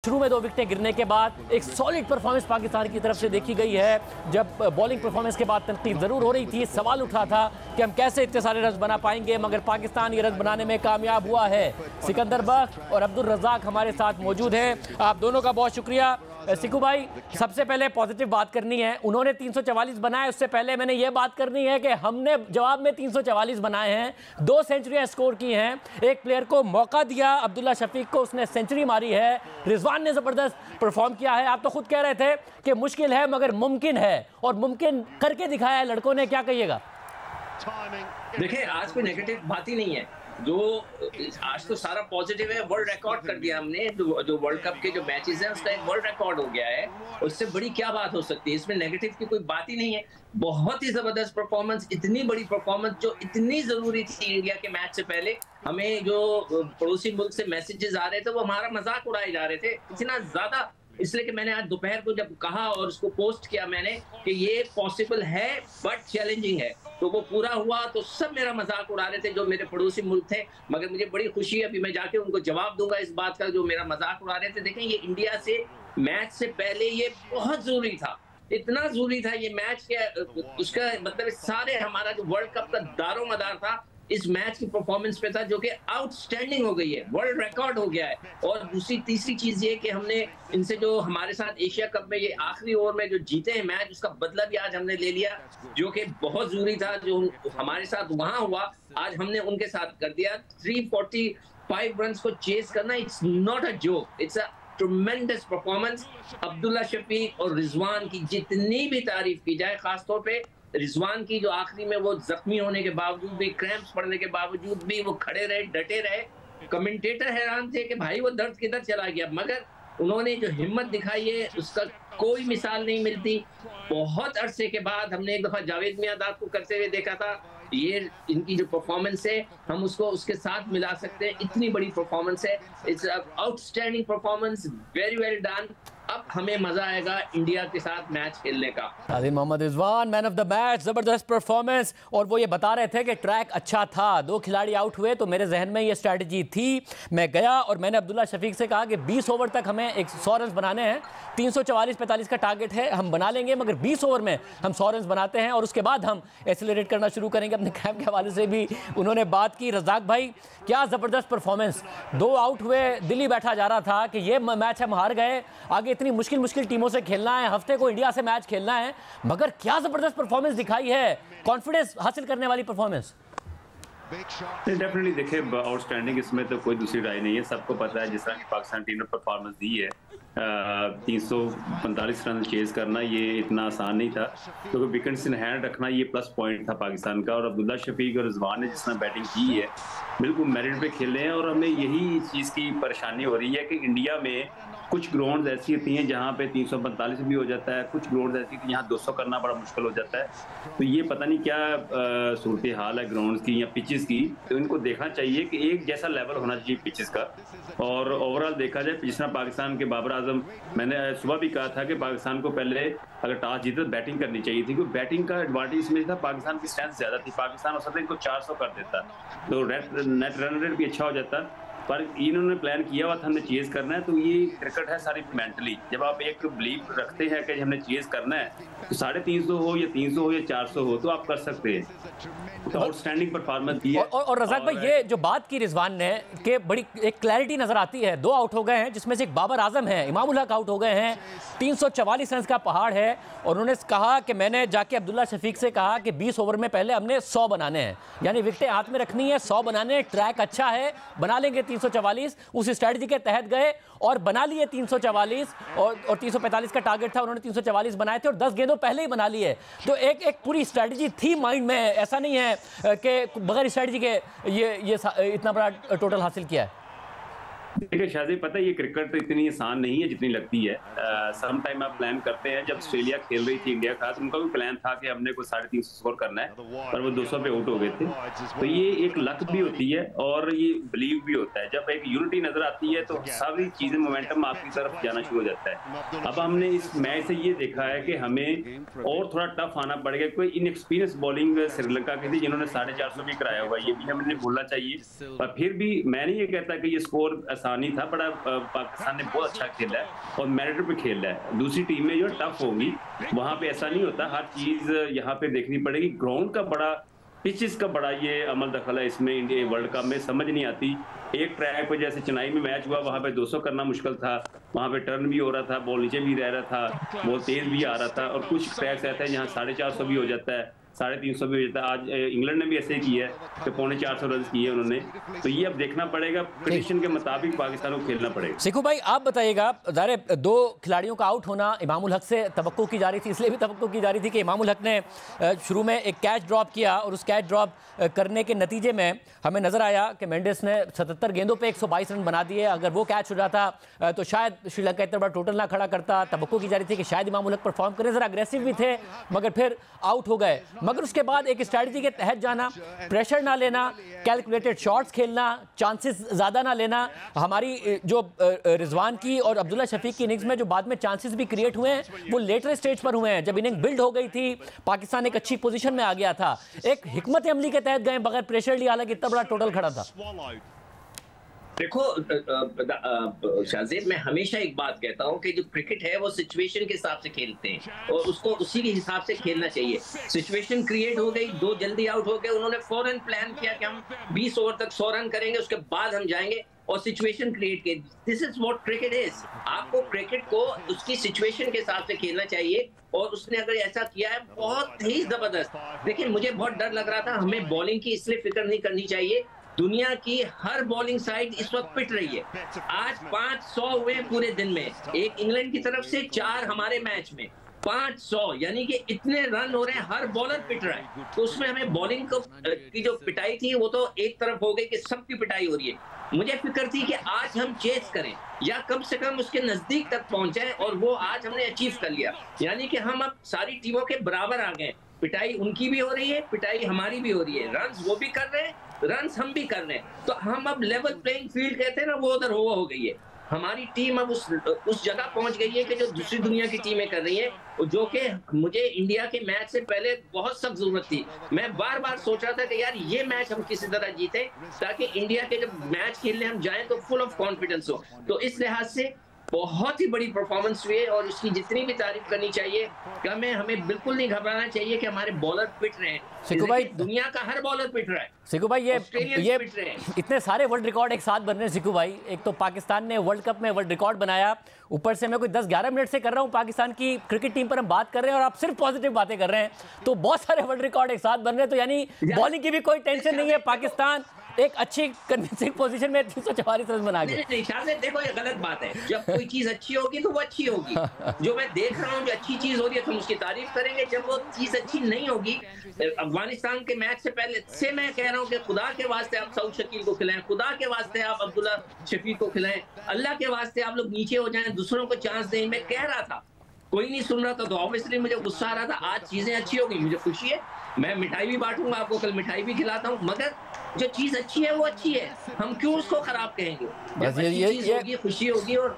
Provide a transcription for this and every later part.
शुरू में 2 विकेटें गिरने के बाद एक सॉलिड परफॉर्मेंस पाकिस्तान की तरफ से देखी गई है। जब बॉलिंग परफॉर्मेंस के बाद तनकीद ज़रूर हो रही थी, सवाल उठा था कि हम कैसे इतने सारे रन बना पाएंगे, मगर पाकिस्तान ये रन बनाने में कामयाब हुआ है। सिकंदर बख्श और अब्दुल रज़ाक हमारे साथ मौजूद हैं। आप दोनों का बहुत शुक्रिया। सिकू भाई, सबसे पहले पॉजिटिव बात करनी है, उन्होंने 344 बनाए, उससे पहले मैंने ये बात करनी है कि हमने जवाब में 344 बनाए हैं, 2 सेंचुरियां स्कोर की हैं, एक प्लेयर को मौका दिया, अब्दुल्ला शफीक को, उसने सेंचुरी मारी है, रिजवान ने ज़बरदस्त परफॉर्म किया है। आप तो खुद कह रहे थे कि मुश्किल है मगर मुमकिन है, और मुमकिन करके दिखाया है लड़कों ने, क्या कहिएगा? देखिए, आज कोई नेगेटिव बात ही नहीं है, जो आज तो सारा पॉजिटिव है। वर्ल्ड रिकॉर्ड कर दिया हमने, जो वर्ल्ड कप के जो मैचेस हैं उसका एक वर्ल्ड रिकॉर्ड हो गया है। उससे बड़ी क्या बात हो सकती है? इसमें नेगेटिव की कोई बात ही नहीं है। बहुत ही जबरदस्त परफॉर्मेंस, इतनी बड़ी परफॉर्मेंस जो इतनी जरूरी थी इंडिया के मैच से पहले। हमें जो पड़ोसी मुल्क से मैसेजेस आ रहे थे वो हमारा मजाक उड़ाए जा रहे थे इतना ज्यादा, इसलिए कि मैंने आज दोपहर को जब कहा और उसको पोस्ट किया मैंने कि ये पॉसिबल है बट चैलेंजिंग है, तो वो पूरा हुआ तो सब मेरा मजाक उड़ा रहे थे जो मेरे पड़ोसी मुल्क थे। मगर मुझे बड़ी खुशी है, अभी मैं जाके उनको जवाब दूंगा इस बात का जो मेरा मजाक उड़ा रहे थे। देखें, ये इंडिया से मैच से पहले ये बहुत जरूरी था, इतना जरूरी था ये मैच के, उसका मतलब सारे हमारा जो वर्ल्ड कप का दारो मदार था इस मैच की परफॉर्मेंस पे था, जो कि आउटस्टैंडिंग हो गई है, वर्ल्ड रिकॉर्ड हो गया है। और तीसरी चीज ये कि हमने इनसे जो हमारे साथ एशिया कप में ये आखिरी ओवर में जो जीते हैं मैच, उसका बदला भी आज हमने ले लिया, जो कि बहुत जरूरी था। जो हमारे साथ वहां हुआ आज हमने उनके साथ कर दिया। 345 रन को चेस करना, it's not a joke, it's a tremendous performance. Abdullah Shafique और रिजवान की जितनी भी तारीफ की जाए, खासतौर पे रिजवान की, जो आखिरी में वो जख्मी होने के बावजूद भी, क्रैम्प्स पड़ने के बावजूद भी वो खड़े रहे, डटे रहे। कमेंटेटर हैरान थे कि भाई वो दर्द किधर चला गया, मगर उन्होंने जो हिम्मत दिखाई है उसका कोई मिसाल नहीं मिलती। बहुत अरसे के बाद हमने एक दफा जावेद मियांदाद को करते हुए देखा था। ये इनकी जो परफॉर्मेंस है हम उसको उसके साथ मिला सकते हैं, इतनी बड़ी परफॉर्मेंस है। It's outstanding performance, very well done. अब हमें मजा आएगा इंडिया के साथ मैच खेलने का। आदिम Mohammad Rizwan, man of the match, जबरदस्त परफॉर्मेंस। और वो ये बता रहे थे कि ट्रैक अच्छा था, 2 खिलाड़ी आउट हुए तो मेरे जहन में ये स्ट्रैटेजी थी। मैं गया और मैंने अब्दुल्ला शफीक से कहा कि 20 ओवर तक हमें 100 रन बनाने हैं, 344-45 का टारगेट है, हम बना लेंगे, मगर 20 ओवर में हम 100 रन बनाते हैं और उसके बाद हम एक्सेलरेट करना शुरू करेंगे। अपने कैंप के हवाले से भी उन्होंने बात की। रज़ाक भाई, क्या ज़बरदस्त परफॉर्मेंस, 2 आउट हुए, दिल्ली बैठा जा रहा था कि ये मैच हम हार गए, आगे इतनी मुश्किल टीमों से खेलना है, हफ्ते को इंडिया से मैच खेलना है, मगर क्या जबरदस्त परफॉर्मेंस दिखाई है, कॉन्फिडेंस हासिल करने वाली परफॉर्मेंस। डेफिनेटली देखिए, आउटस्टैंडिंग, इसमें तो कोई दूसरी राय नहीं है। सबको पता है जिस तरह की पाकिस्तान टीम ने परफॉर्मेंस दी है, 345 रन चेज करना ये इतना आसान नहीं था, क्योंकि विकेट्स इन हैंड रखना ये प्लस पॉइंट था पाकिस्तान का। और अब्दुल्ला शफीक और रिजवान ने जिस तरह बैटिंग की है, बिल्कुल मेरिट पे खेले हैं। और हमें यही चीज़ की परेशानी हो रही है कि इंडिया में कुछ ग्राउंड्स ऐसी होती हैं जहाँ पे 345 भी हो जाता है, कुछ ग्राउंड्स ऐसी कि यहाँ 200 करना बड़ा मुश्किल हो जाता है। तो ये पता नहीं क्या सूरत हाल है ग्राउंड्स की या पिचेस की। तो इनको देखना चाहिए कि एक जैसा लेवल होना चाहिए पिचेस का। और ओवरऑल देखा जाए, पिछला पाकिस्तान के बाबर आजम, मैंने सुबह भी कहा था कि पाकिस्तान को पहले अगर टॉस जीते तो बैटिंग करनी चाहिए थी, क्योंकि बैटिंग का एडवांटेज इसमें था, पाकिस्तान की स्ट्रेंथ ज्यादा थी। पाकिस्तान हो सकता है इनको 400 कर देता तो नेट रन रेट भी अच्छा हो जाता, पर इन्होंने प्लान किया हुआ था हमने चेज करना है। तो ये क्रिकेट है सारी मेंटली, जब आप एक बिलीव रखते हैं कि हमने चेज करना है तो 350 हो या 300 हो या 400 हो तो आप कर सकते हैं। तो आउटस्टैंडिंग परफॉर्मेंस दी है। और रज़ाक भाई, ये जो बात की रिजवान ने कि बड़ी एक क्लैरिटी नजर आती है, 2 आउट हो गए हैं जिसमें से एक बाबर आजम है, इमामुल हक आउट हो गए हैं, 344 रन का पहाड़ है। और उन्होंने कहा कि मैंने जाके अब्दुल्ला शफीक से कहा कि 20 ओवर में पहले हमने 100 बनाने हैं, यानी विकेटें हाथ में रखनी है, 100 बनाने, ट्रैक अच्छा है, बना लेंगे 344। उस स्ट्रेटजी के तहत गए और बना लिए 344, और 345 का टारगेट था, उन्होंने 344 बनाए थे और 10 गेंदों पहले ही बना लिए। तो एक पूरी स्ट्रेटजी थी माइंड में, ऐसा नहीं है कि बगैर स्ट्रेटजी के ये इतना बड़ा टोटल हासिल किया है। देखिए शादी, पता है ये क्रिकेट तो इतनी आसान नहीं है जितनी लगती है। सम टाइम आप प्लान करते हैं, जब ऑस्ट्रेलिया खेल रही थी इंडिया का, तो उनका भी प्लान था कि हमने को 350 स्कोर करना है, पर वो 200 पे आउट हो गए थे। तो ये एक लक भी होती है और ये बिलीव भी होता है। जब एक यूनिटी नजर आती है तो सारी चीजें, मोमेंटम आपकी तरफ जाना शुरू हो जाता है। अब हमने इस मैच से ये देखा है कि हमें और थोड़ा टफ आना पड़ेगा। कोई इनएक्सपीरियंस बॉलिंग श्रीलंका की थी जिन्होंने 450 भी कराया हुआ, ये भी हमें भूलना चाहिए। पर फिर भी मैं नहीं ये कहता कि ये स्कोर आसान नहीं था, बड़ा पाकिस्तान ने बहुत अच्छा खेला है और मेरिट पे खेल रहा है। दूसरी टीमें जो टफ होंगी वहां पे ऐसा नहीं होता, हर चीज यहाँ पे देखनी पड़ेगी। ग्राउंड का बड़ा, पिचेस का बड़ा ये अमल दखल है इसमें। इंडिया वर्ल्ड कप में समझ नहीं आती, एक ट्रैक पे जैसे चेन्नई में मैच हुआ वहां पे 200 करना मुश्किल था, वहां पे टर्न भी हो रहा था, बॉल नीचे भी रह रहा था, बॉल तेज भी आ रहा था, और कुछ ट्रैक्स ऐसे हैं जहाँ 450 भी हो जाता है, 350 भी हो जाता है। आज इंग्लैंड ने भी ऐसे ही किया है कि 450 रन किए उन्होंने। तो ये अब देखना पड़ेगा, कंडीशन के मुताबिक पाकिस्तान को खेलना पड़ेगा। सिकू भाई आप बताइएगा, ज़ाहिर 2 खिलाड़ियों का आउट होना इमामुल हक से तवक्को की जा रही थी, इसलिए भी तवक्को की जा रही थी कि इमामुल हक ने शुरू में एक कैच ड्रॉप किया और उस कैच ड्रॉप करने के नतीजे में हमें नजर आया कि मेंडिस ने 77 गेंदों पे 122 रन बना दिए। अगर वो कैच हो जाता तो शायद श्रीलंका इतना बड़ा टोटल ना खड़ा करता। तवक्को की जा रही थी कि शायद इमामुल हक परफॉर्म करें, जरा अग्रेसिव भी थे मगर फिर आउट हो गए। मगर उसके बाद एक स्ट्रैटेजी के तहत जाना, प्रेशर ना लेना, कैलकुलेटेड शॉट्स खेलना, चांसेस ज़्यादा ना लेना। हमारी जो रिजवान की और अब्दुल्ला शफीक की इनिंग्स में जो बाद में चांसेस भी क्रिएट हुए हैं वो लेटर स्टेज पर हुए हैं, जब इनिंग बिल्ड हो गई थी, पाकिस्तान एक अच्छी पोजीशन में आ गया था, एक हिकमत अमली के तहत गए बगैर प्रेशर लिया, हालांकि इतना बड़ा टोटल खड़ा था। देखो शाहजेब, मैं हमेशा एक बात कहता हूं कि जो क्रिकेट है वो सिचुएशन के हिसाब से खेलते हैं और उसको उसी के हिसाब से खेलना चाहिए। सिचुएशन क्रिएट हो गई, 2 जल्दी आउट हो गए, उन्होंने फौरन प्लान किया कि हम 20 ओवर तक 100 रन करेंगे, उसके बाद हम जाएंगे और सिचुएशन क्रिएट की। This is what cricket is. आपको क्रिकेट को उसकी सिचुएशन के हिसाब से खेलना चाहिए और उसने अगर ऐसा किया है बहुत ही जबरदस्त। देखिए मुझे बहुत डर लग रहा था, हमें बॉलिंग की इसलिए फिक्र नहीं करनी चाहिए। दुनिया की हर बॉलिंग साइड इस वक्त पिट रही है। आज 500 हुए पूरे दिन में, एक इंग्लैंड की तरफ से 4 हमारे मैच में, 500 यानी कि इतने रन हो रहे हैं, हर बॉलर पिट रहा है। तो उसमें हमें बॉलिंग की जो पिटाई थी वो तो एक तरफ हो गई कि सबकी पिटाई हो रही है। मुझे फिक्र थी कि आज हम चेस करें या कम से कम उसके नजदीक तक पहुंचे और वो आज हमने अचीव कर लिया। यानी कि हम अब सारी टीमों के बराबर आ गए। पिटाई उनकी भी हो रही है, पिटाई हमारी भी हो रही है, रन्स वो भी कर रहे हैं, रन्स हम भी कर रहे हैं। तो हम अब लेवल प्लेइंग फील्ड कहते हैं ना, वो उधर हो गई है। हमारी टीम अब उस जगह पहुंच गई है कि जो दूसरी दुनिया की टीमें कर रही हैं, जो कि मुझे इंडिया के मैच से पहले बहुत सख्त जरूरत थी। मैं बार बार सोच रहा था कि यार ये मैच हम किसी तरह जीते ताकि इंडिया के जब मैच खेलने हम जाएं तो फुल ऑफ कॉन्फिडेंस हो। तो इस लिहाज से बहुत ही बड़ी परफॉर्मेंस हुई है और उसकी जितनी भी तारीफ करनी चाहिए, हमें बिल्कुल नहीं घबराना चाहिए कि हमारे बॉलर पिट रहे हैं। सिकू भाई, दुनिया का हर बॉलर पिट रहा है। सिकू भाई ये इतने सारे वर्ल्ड रिकॉर्ड एक साथ बन रहे हैं सिकू भाई। एक तो पाकिस्तान ने वर्ल्ड कप में वर्ल्ड रिकॉर्ड बनाया, ऊपर से मैं कोई 10-11 मिनट से कर रहा हूँ पाकिस्तान की क्रिकेट टीम पर हम बात कर रहे हैं और आप सिर्फ पॉजिटिव बातें कर रहे हैं, तो बहुत सारे वर्ल्ड रिकॉर्ड एक साथ बन रहे हैं। तो यानी बॉलिंग की भी कोई टेंशन नहीं है, पाकिस्तान एक अच्छी कन्विंसिंग पोजीशन में 344 रन बना गए। देखो ये गलत बात है, जब कोई चीज अच्छी होगी तो वो अच्छी होगी। जो मैं देख रहा हूँ जो अच्छी चीज हो रही है तो हम उसकी तारीफ करेंगे। जब वो चीज अच्छी नहीं होगी, अफगानिस्तान के मैच से पहले से मैं कह रहा हूँ कि खुदा के वास्ते आप सऊद शकील को खिलाएं, खुदा के वास्ते आप अब्दुल्ला शफीक को खिलाएं, अल्लाह के वास्ते आप लोग नीचे हो जाएं, दूसरों को चांस दें। मैं कह रहा था, कोई नहीं सुन रहा था, तो ऑब्वियसली मुझे गुस्सा आ रहा था। आज चीजें अच्छी हो गई, मुझे खुशी है। मैं मिठाई भी बांटूंगा आपको, कल मिठाई भी खिलाता हूँ, मगर जो चीज अच्छी है वो अच्छी है, हम क्यों उसको खराब कहेंगे। बस ये खुशी होगी और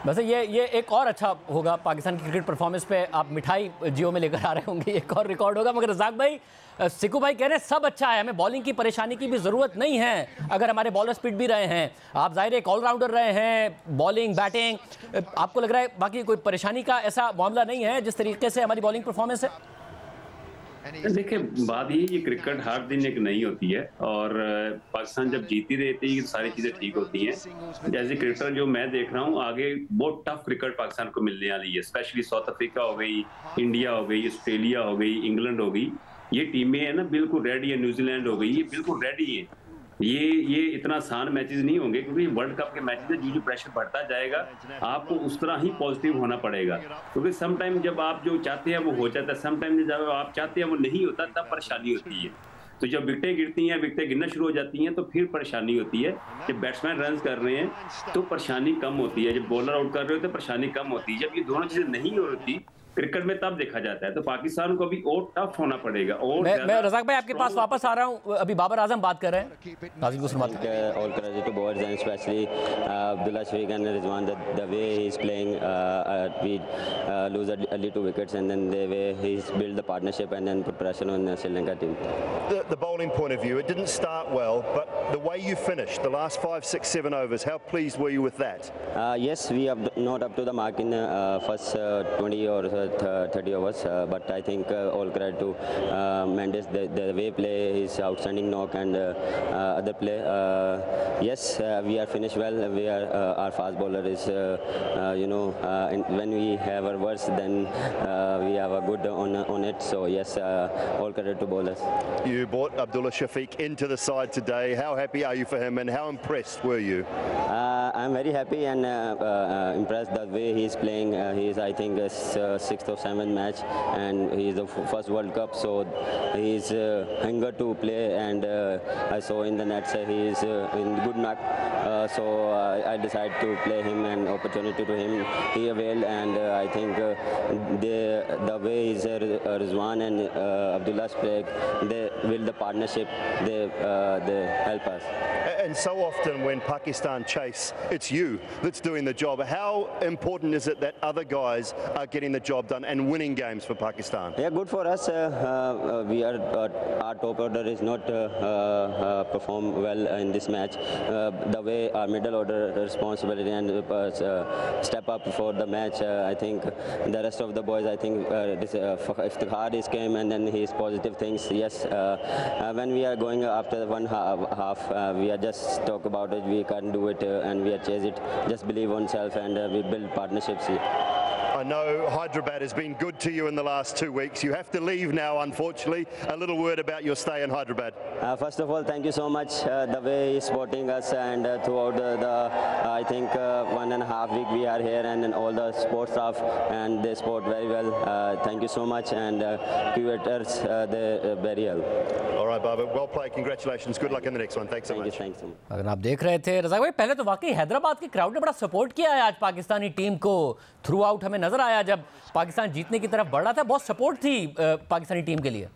बस ये एक और अच्छा होगा पाकिस्तान की क्रिकेट परफॉर्मेंस पे। आप मिठाई जियो में लेकर आ रहे होंगे, एक और रिकॉर्ड होगा। मगर रज़ाक भाई, सिकू भाई कह रहे हैं सब अच्छा है, हमें बॉलिंग की परेशानी की भी ज़रूरत नहीं है अगर हमारे बॉलर स्पीड भी रहे हैं। आप जाहिर एक ऑलराउंडर रहे हैं, बॉलिंग बैटिंग, आपको लग रहा है बाकी कोई परेशानी का ऐसा मामला नहीं है जिस तरीके से हमारी बॉलिंग परफॉर्मेंस है? देखिए बात ये क्रिकेट हर दिन एक नहीं होती है और पाकिस्तान जब जीती रहती है सारी चीजें ठीक होती हैं। जैसे क्रिकेटर जो मैं देख रहा हूँ, आगे बहुत टफ क्रिकेट पाकिस्तान को मिलने वाली है, स्पेशली साउथ अफ्रीका हो गई, इंडिया हो गई, ऑस्ट्रेलिया हो गई, इंग्लैंड हो गई, ये टीमें है ना बिल्कुल रेडी है, न्यूजीलैंड हो गई, ये बिल्कुल रेडी है। ये इतना आसान मैचेस नहीं होंगे क्योंकि वर्ल्ड कप के मैचेस में जो प्रेशर बढ़ता जाएगा आपको उस तरह ही पॉजिटिव होना पड़ेगा, क्योंकि सम टाइम जब आप जो चाहते हैं वो हो जाता है, सम टाइम जब आप चाहते हैं वो नहीं होता, तब परेशानी होती है। तो जब विकेटें गिरती हैं, विकेटें गिरना शुरू हो जाती हैं तो फिर परेशानी होती है। जब बैट्समैन रन कर रहे हैं तो परेशानी कम होती है, जब बॉलर आउट कर रहे हो तो परेशानी कम होती है। जब ये दोनों चीजें नहीं हो रही क्रिकेट में तब देखा जाता है। तो पाकिस्तान को अभी और टफ होना पड़ेगा। और मैं रज़ाक भाई आपके पास वापस आ रहा हूँ। अभी बाबर आजम बात कर रहे हैं, नाज़िम को सुनवाते हैं। All credit to bowlers and especially Abdullah Shafiq and Rizwan, the way he's playing, we lose early 2 wickets, and then the way he's built the partnership and then put pressure on the Sri Lanka team. The bowling point of view, it didn't start well, but the way you finished the last 5, 6, 7 overs, how pleased were you with that? Yes, we are not up to the mark in first 20 or 30 overs, but I think all credit to Mendes, the way play, his outstanding knock and other play. Yes, we are finished well. We are our fast bowler is, when we have our worst, then we have a good on it. So yes, all credit to bowlers. You brought Abdullah Shafiq into the side today. How happy are you for him, and how impressed were you? I'm very happy and impressed the way he's playing. He's, I think, his 6th or 7th match, and he's the first World Cup, so he's hunger to play. And I saw in the nets he's in good mark, so I decided to play him, and opportunity to him he availed. And I think the way is Rizwan and Abdullah play, they build the partnership, they help us. And so often when Pakistan chase, it's you that's doing the job. How important is it that other guys are getting the job done and winning games for Pakistan? Yeah, good for us. We are our top order is not perform well in this match. The way our middle order responsibility and step up for the match. I think the rest of the boys, I think Iftikhar is came, and then his positive things. Yes, when we are going after one half, we are just talk about it. We can't do it, and we are chase it. Just believe on self, and we build partnerships. I know Hyderabad has been good to you in the last 2 weeks. You have to leave now, unfortunately. A little word about your stay in Hyderabad. First of all, thank you so much. The way he's supporting us, and throughout I think 1.5 week we are here, and then all the sports staff, and they support very well. Thank you so much, and curators, they very well. All right, Baba, well played. Congratulations. Good luck in the next one. Thanks so much. Thanks so much. अगर आप देख रहे थे रज़ाक भाई, पहले तो वाकई हैदराबाद की क्राउड ने बड़ा सपोर्ट किया है आज पाकिस्तानी टीम को। थ्रू आउट हमें नजर आया जब पाकिस्तान जीतने की तरफ बढ़ रहा था, बहुत सपोर्ट थी पाकिस्तानी टीम के लिए।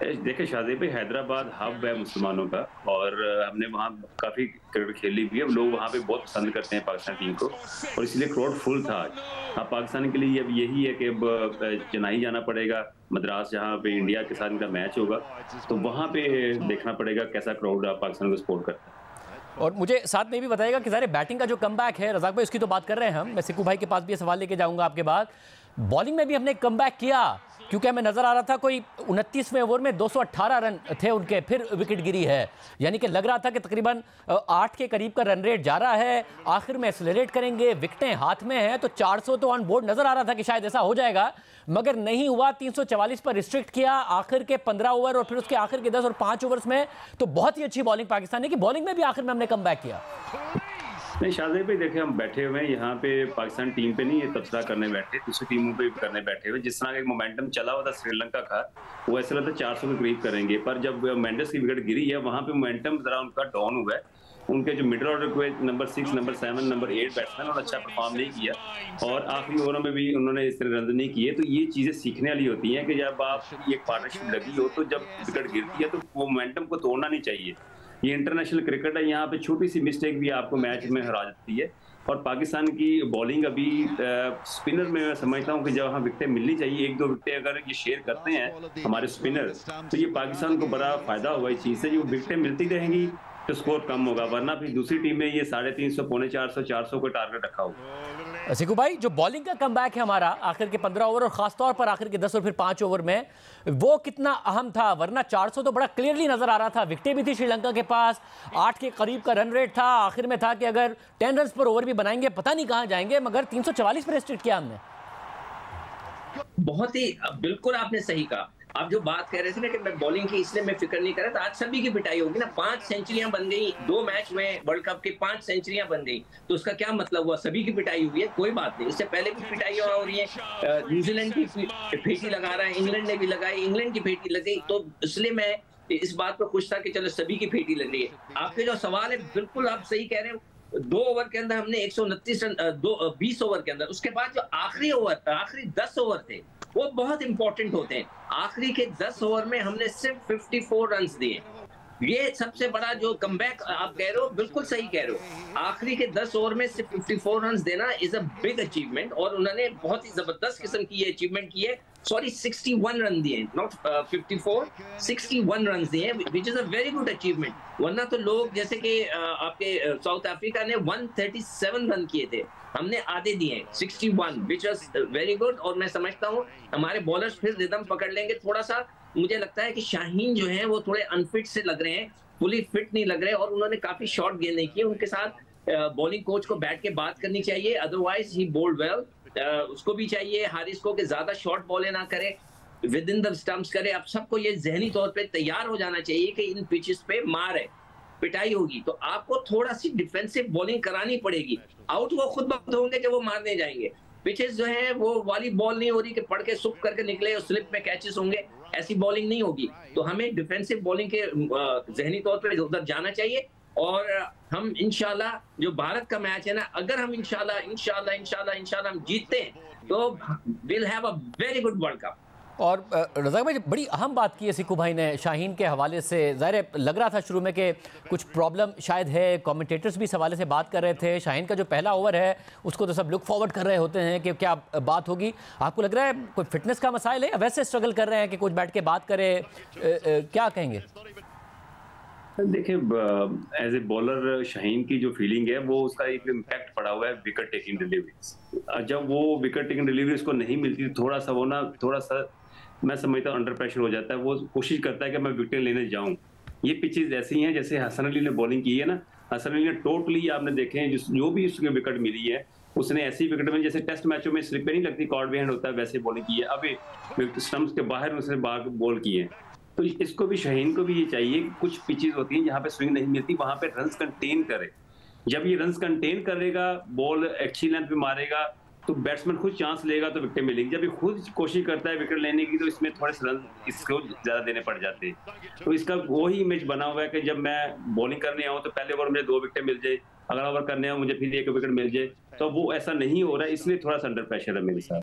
देखिए शादी भाई, हैदराबाद हब है मुसलमानों का, और हमने वहाँ काफ़ी क्रिकेट खेली भी है। लोग वहाँ पे बहुत पसंद करते हैं पाकिस्तान टीम को, और इसलिए क्राउड फुल था आज। अब पाकिस्तान के लिए अब यही है कि अब चेन्नई जाना पड़ेगा, मद्रास, जहाँ पे इंडिया के साथ इनका मैच होगा, तो वहाँ पे देखना पड़ेगा कैसा क्राउड पाकिस्तान को सपोर्ट करता है। और मुझे साथ में भी बताइएगा कि सारे बैटिंग का जो कमबैक है रज़ाक भाई, उसकी तो बात कर रहे हैं हम। मैं सिक्कू भाई के पास भी ये सवाल लेके जाऊंगा आपके बाद। बॉलिंग में भी हमने कमबैक किया, क्योंकि हमें नजर आ रहा था कोई 29वें ओवर में 218 रन थे उनके, फिर विकेट गिरी है। यानी कि लग रहा था कि तकरीबन 8 के करीब का रन रेट जा रहा है, आखिर में एक्सेलरेट करेंगे, विकेटें हाथ में हैं, तो 400 तो ऑन बोर्ड नजर आ रहा था कि शायद ऐसा हो जाएगा, मगर नहीं हुआ। 344 पर रिस्ट्रिक्ट किया आखिर के 15 ओवर, और फिर उसके आखिर के 10 और 5 ओवर्स में तो बहुत ही अच्छी बॉलिंग पाकिस्तान ने की। बॉलिंग में भी आखिर में हमने कमबैक किया। नहीं शादी भाई, देखिए हम बैठे हुए हैं यहाँ पे, पाकिस्तान टीम पे नहीं, ये तबसरा करने बैठे, दूसरी टीमों पे भी करने बैठे हुए। जिस तरह का एक मोमेंटम चला हुआ था श्रीलंका का, वो ऐसा लगता 400 के करीब करेंगे, पर जब मेंडिस की विकेट गिरी है, वहाँ पे मोमेंटम जरा उनका डाउन हुआ है। उनके जो मिडिल ऑर्डर के नंबर 6, नंबर 7, नंबर 8 बैट्समैन, उन्होंने अच्छा परफॉर्म नहीं किया, और आखिरी ओवरों में भी उन्होंने इस तरह रन नहीं किए। तो ये चीज़ें सीखने वाली होती हैं कि जब आप एक पार्टनरशिप लगी हो, तो जब विकेट गिरती है तो वो मोमेंटम को तोड़ना नहीं चाहिए। ये इंटरनेशनल क्रिकेट है, यहाँ पे छोटी सी मिस्टेक भी आपको मैच में हरा देती है। और पाकिस्तान की बॉलिंग अभी स्पिनर में मैं समझता हूँ कि जब वहाँ विकेटें मिलनी चाहिए, 1-2 विकेटें अगर ये शेयर करते हैं हमारे स्पिनर, तो ये पाकिस्तान को बड़ा फायदा होगा इस चीज़ से। जो विकेटें मिलती रहेंगी तो स्कोर कम होगा, वरना फिर दूसरी टीम में ये 350, 450, 400 का टारगेट रखा होगा। सिक्कू भाई, जो बॉलिंग का कमबैक है हमारा आखिर के 15 ओवर और खासतौर पर आखिर के 10 और फिर 5 ओवर में, वो कितना अहम था? वरना 400 तो बड़ा क्लियरली नजर आ रहा था, विकेटें भी थी श्रीलंका के पास, 8 के करीब का रन रेट था, आखिर में था कि अगर 10 रन पर ओवर भी बनाएंगे पता नहीं कहां जाएंगे, मगर 344 पर रिस्ट्रिक्ट किया हमने। बहुत ही बिल्कुल आपने सही कहा। आप जो बात कह रहे थे ना कि मैं बॉलिंग की इसलिए मैं फिक्र नहीं कर रहा था, आज सभी की पिटाई होगी ना। 5 सेंचुरियां बन गई 2 मैच में, वर्ल्ड कप की 5 सेंचुरियां बन गई, तो उसका क्या मतलब हुआ? सभी की पिटाई हुई है, कोई बात नहीं। इससे पहले भी पिटाई हो रही है, न्यूजीलैंड की फेटी लगा रहा है, इंग्लैंड ने भी लगाई, इंग्लैंड की फेटी लग गई, तो इसलिए मैं इस बात पर खुश था कि चलो सभी की फेटी लग रही है। आपके जो सवाल है बिल्कुल आप सही कह रहे हैं, 2 ओवर के अंदर हमने 129 रन 20 ओवर के अंदर। उसके बाद जो आखिरी ओवर, आखिरी 10 ओवर थे, वो बहुत इंपॉर्टेंट होते हैं। आखिरी के 10 ओवर में हमने सिर्फ 54 रन दिए। ये सबसे बड़ा जो कमबैक आप कह रहे हो, बिल्कुल सही कह रहे हो। आखिरी के 10 ओवर में सिर्फ 54 रन देना इज अ बिग अचीवमेंट, और उन्होंने बहुत ही जबरदस्त किस्म की ये अचीवमेंट की है। सॉरी, 61 रन दिए, नॉट 54, 61 रन दिए, which is a very good achievement. वरना तो लोग जैसे कि आपके साउथ अफ्रीका ने 137 रन किए थे, हमने आधे दिए 61, विच वाज वेरी गुड। और मैं समझता हूँ हमारे बॉलर्स फिर रिदम पकड़ लेंगे। थोड़ा सा मुझे लगता है कि शाहीन जो है वो थोड़े अनफिट से लग रहे हैं, फुली फिट नहीं लग रहे, और उन्होंने काफी शॉट गेंद नहीं किए। उनके साथ बॉलिंग कोच को बैठ के बात करनी चाहिए, अदरवाइज ही बोल्ड वेल। उसको भी चाहिए हारिस को कि ज्यादा शॉर्ट बॉलें ना करे, विद इन द स्टंप्स करे। अब सबको ये जहनी तौर पे तैयार हो जाना चाहिए कि इन पिचेस पे मार है, पिटाई होगी, तो आपको थोड़ा सी डिफेंसिव बॉलिंग करानी पड़ेगी। आउट वो खुद ब खुद होंगे जब वो मारने जाएंगे। पिचेस जो है वो वाली बॉल नहीं हो रही कि पढ़ के सुक करके निकले और स्लिप में कैचेस होंगे, ऐसी बॉलिंग नहीं होगी। तो हमें डिफेंसिव बॉलिंग के जहनी तौर पे उधर जाना चाहिए। और हम इंशाल्लाह जो भारत का मैच है ना, अगर हम इंशाल्लाह हम जीतते हैं तो will have a very good world cup. और रज़ाक भाई, बड़ी अहम बात की है सिक्कू भाई ने शाहीन के हवाले से। ज़ाहिर लग रहा था शुरू में कि कुछ प्रॉब्लम शायद है, कमेंटेटर्स भी इस हवाले से बात कर रहे थे। शाहीन का जो पहला ओवर है उसको तो सब लुक फॉरवर्ड कर रहे होते हैं कि क्या बात होगी। आपको लग रहा है कोई फिटनेस का मसाइल है या वैसे स्ट्रगल कर रहे हैं कि कुछ बैठ के बात करे? क्या कहेंगे? देखिए, एज ए बॉलर शाहीन की जो फीलिंग है वो उसका एक इम्पैक्ट पड़ा हुआ है विकेट टेकिंग डिलीवरीज। जब वो विकेट टेकिंग डिलीवरीज को नहीं मिलती, थोड़ा सा मैं समझता हूँ अंडर प्रेशर हो जाता है। वो कोशिश करता है कि मैं विकेट लेने जाऊं। ये पिचेज ऐसी हैं जैसे हसन अली ने बॉलिंग की है ना, हसन अली ने टोटली आपने देखे हैं जो भी उसके विकेट मिली है, उसने ऐसी विकेट में जैसे टेस्ट मैचों में स्लिप नहीं लगती, कॉर्ड हैंड होता है, वैसे बॉलिंग की है। अब स्टंप्स के बाहर उसने बॉल की है। तो इसको भी, शाहीन को भी ये चाहिए कि कुछ पिचेस होती हैं जहाँ पे स्विंग नहीं मिलती, वहां पे रन्स कंटेन करे। जब ये रन्स कंटेन करेगा, बॉल अच्छी लेंथ पे मारेगा, तो बैट्समैन खुद चांस लेगा तो विकेट मिलेगी। जब ये खुद कोशिश करता है विकेट लेने की, तो इसमें थोड़े से रन इसको ज्यादा देने पड़ जाते हैं। तो इसका वही इमेज बना हुआ है कि जब मैं बॉलिंग करने आऊँ तो पहले ओवर मुझे 2 विकेट मिल जाए, अगला ओवर करने आऊँ मुझे फिर 1 विकेट मिल जाए। तो वो ऐसा नहीं हो रहा है, इसलिए थोड़ा सा अंडर प्रेशर है मेरे साथ।